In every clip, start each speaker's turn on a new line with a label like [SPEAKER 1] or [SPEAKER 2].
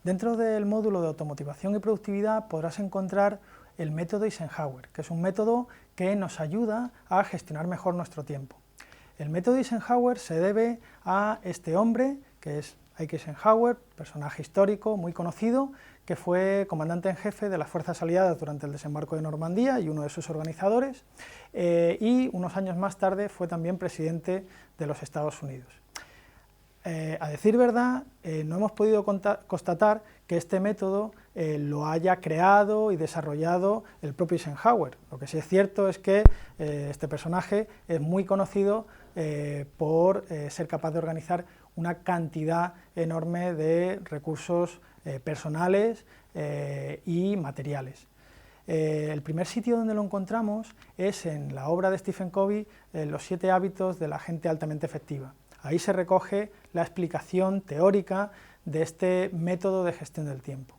[SPEAKER 1] Dentro del módulo de automotivación y productividad podrás encontrar el método Eisenhower, que es un método que nos ayuda a gestionar mejor nuestro tiempo. El método Eisenhower se debe a este hombre, que es Ike Eisenhower, personaje histórico muy conocido, que fue comandante en jefe de las fuerzas aliadas durante el desembarco de Normandía y uno de sus organizadores, y unos años más tarde fue también presidente de los Estados Unidos. A decir verdad, no hemos podido constatar que este método lo haya creado y desarrollado el propio Eisenhower. Lo que sí es cierto es que este personaje es muy conocido por ser capaz de organizar una cantidad enorme de recursos personales y materiales. El primer sitio donde lo encontramos es en la obra de Stephen Covey, Los 7 hábitos de la gente altamente efectiva. Ahí se recoge la explicación teórica de este método de gestión del tiempo.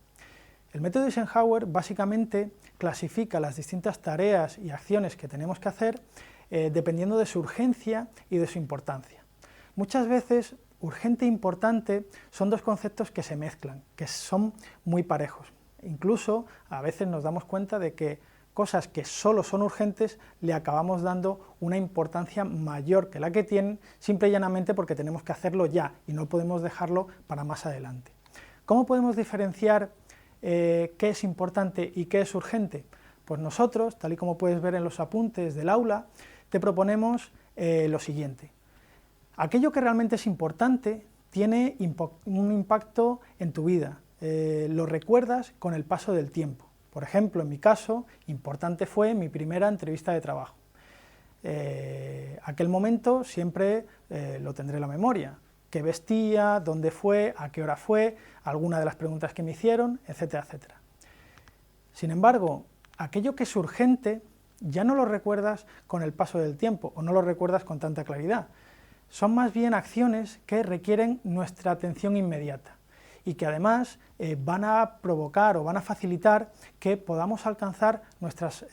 [SPEAKER 1] El método Eisenhower básicamente clasifica las distintas tareas y acciones que tenemos que hacer dependiendo de su urgencia y de su importancia. Muchas veces urgente e importante son dos conceptos que se mezclan, que son muy parejos. Incluso a veces nos damos cuenta de que cosas que solo son urgentes le acabamos dando una importancia mayor que la que tienen, simple y llanamente porque tenemos que hacerlo ya y no podemos dejarlo para más adelante. ¿Cómo podemos diferenciar qué es importante y qué es urgente? Pues nosotros, tal y como puedes ver en los apuntes del aula, te proponemos lo siguiente. Aquello que realmente es importante tiene un impacto en tu vida, lo recuerdas con el paso del tiempo. Por ejemplo, en mi caso, importante fue mi primera entrevista de trabajo. Aquel momento siempre lo tendré en la memoria. Qué vestía, dónde fue, a qué hora fue, alguna de las preguntas que me hicieron, etcétera, etcétera. Sin embargo, aquello que es urgente ya no lo recuerdas con el paso del tiempo o no lo recuerdas con tanta claridad. Son más bien acciones que requieren nuestra atención inmediata y que además van a provocar o van a facilitar que podamos alcanzar nuestras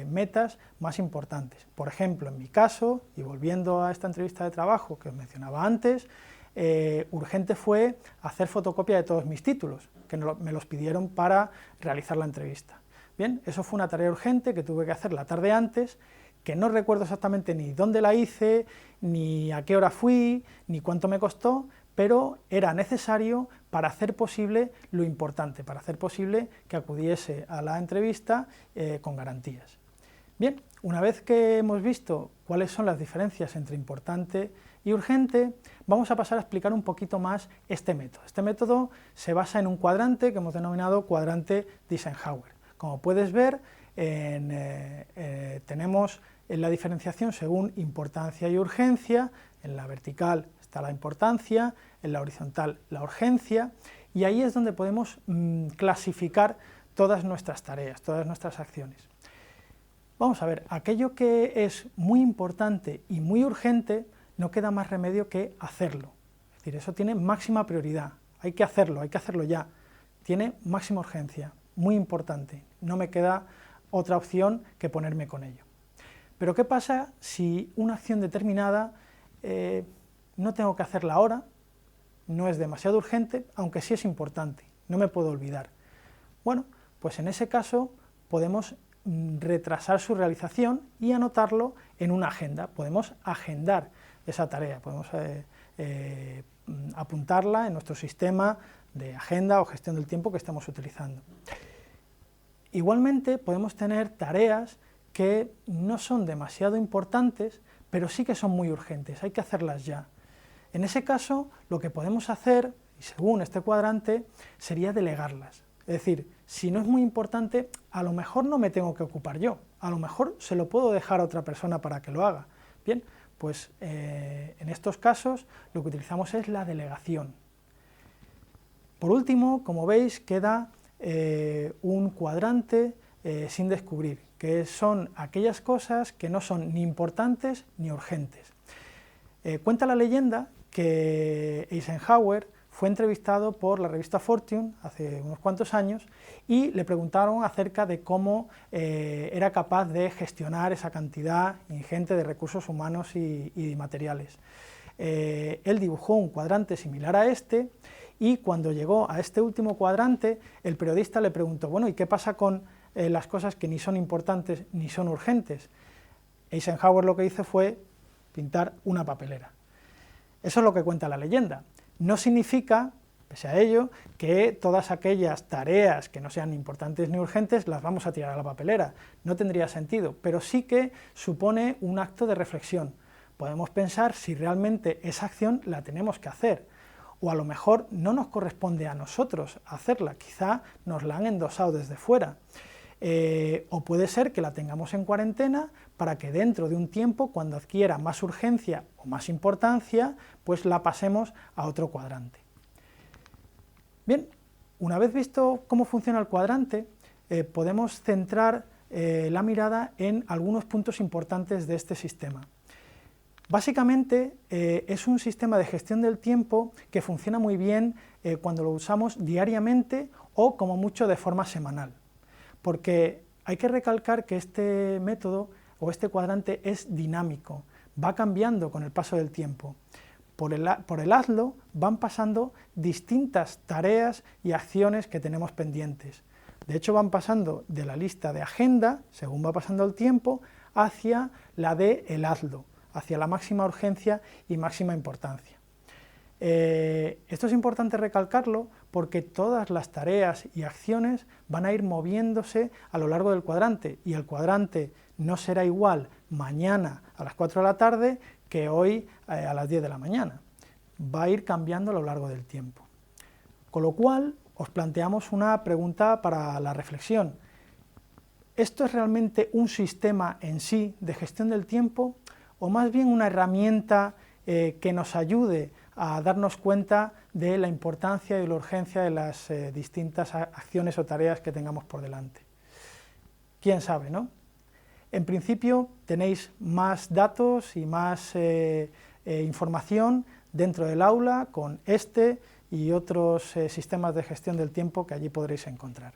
[SPEAKER 1] metas más importantes. Por ejemplo, en mi caso, y volviendo a esta entrevista de trabajo que os mencionaba antes, urgente fue hacer fotocopia de todos mis títulos, que me los pidieron para realizar la entrevista. Bien, eso fue una tarea urgente que tuve que hacer la tarde antes, que no recuerdo exactamente ni dónde la hice, ni a qué hora fui, ni cuánto me costó, pero era necesario para hacer posible lo importante, para hacer posible que acudiese a la entrevista con garantías. Bien, una vez que hemos visto cuáles son las diferencias entre importante y urgente, vamos a pasar a explicar un poquito más este método. Este método se basa en un cuadrante que hemos denominado cuadrante de Eisenhower. Como puedes ver, tenemos la diferenciación según importancia y urgencia. En la vertical está la importancia, en la horizontal la urgencia, y ahí es donde podemos clasificar todas nuestras tareas, todas nuestras acciones. Vamos a ver, aquello que es muy importante y muy urgente, no queda más remedio que hacerlo. Es decir, eso tiene máxima prioridad, hay que hacerlo ya, tiene máxima urgencia, muy importante, no me queda otra opción que ponerme con ello. Pero ¿qué pasa si una acción determinada no tengo que hacerla ahora, no es demasiado urgente, aunque sí es importante, no me puedo olvidar? Bueno, pues en ese caso podemos retrasar su realización y anotarlo en una agenda, podemos agendar esa tarea, podemos apuntarla en nuestro sistema de agenda o gestión del tiempo que estamos utilizando. Igualmente podemos tener tareas que no son demasiado importantes, pero sí que son muy urgentes, hay que hacerlas ya. En ese caso, lo que podemos hacer, y según este cuadrante, sería delegarlas. Es decir, si no es muy importante, a lo mejor no me tengo que ocupar yo, a lo mejor se lo puedo dejar a otra persona para que lo haga. Bien, pues en estos casos lo que utilizamos es la delegación. Por último, como veis, queda un cuadrante sin descubrir, que son aquellas cosas que no son ni importantes ni urgentes. Cuenta la leyenda que Eisenhower fue entrevistado por la revista Fortune hace unos cuantos años y le preguntaron acerca de cómo era capaz de gestionar esa cantidad ingente de recursos humanos y materiales. Él dibujó un cuadrante similar a este y cuando llegó a este último cuadrante, el periodista le preguntó, bueno, ¿y qué pasa con las cosas que ni son importantes ni son urgentes? Eisenhower lo que hizo fue pintar una papelera. Eso es lo que cuenta la leyenda. No significa, pese a ello, que todas aquellas tareas que no sean importantes ni urgentes las vamos a tirar a la papelera. No tendría sentido, pero sí que supone un acto de reflexión. Podemos pensar si realmente esa acción la tenemos que hacer, o a lo mejor no nos corresponde a nosotros hacerla, quizá nos la han endosado desde fuera. O puede ser que la tengamos en cuarentena para que dentro de un tiempo, cuando adquiera más urgencia o más importancia, pues la pasemos a otro cuadrante. Bien, una vez visto cómo funciona el cuadrante, podemos centrar la mirada en algunos puntos importantes de este sistema. Básicamente es un sistema de gestión del tiempo que funciona muy bien cuando lo usamos diariamente o como mucho de forma semanal, porque hay que recalcar que este método o este cuadrante es dinámico, va cambiando con el paso del tiempo. Por el hazlo van pasando distintas tareas y acciones que tenemos pendientes. De hecho, van pasando de la lista de agenda, según va pasando el tiempo, hacia la de el hazlo, hacia la máxima urgencia y máxima importancia. Esto es importante recalcarlo porque todas las tareas y acciones van a ir moviéndose a lo largo del cuadrante, y el cuadrante no será igual mañana a las 4 de la tarde que hoy a las 10 de la mañana. Va a ir cambiando a lo largo del tiempo. Con lo cual, os planteamos una pregunta para la reflexión. ¿Esto es realmente un sistema en sí de gestión del tiempo, o más bien una herramienta que nos ayude a darnos cuenta de la importancia y la urgencia de las distintas acciones o tareas que tengamos por delante? ¿Quién sabe, no? En principio tenéis más datos y más información dentro del aula con este y otros sistemas de gestión del tiempo que allí podréis encontrar.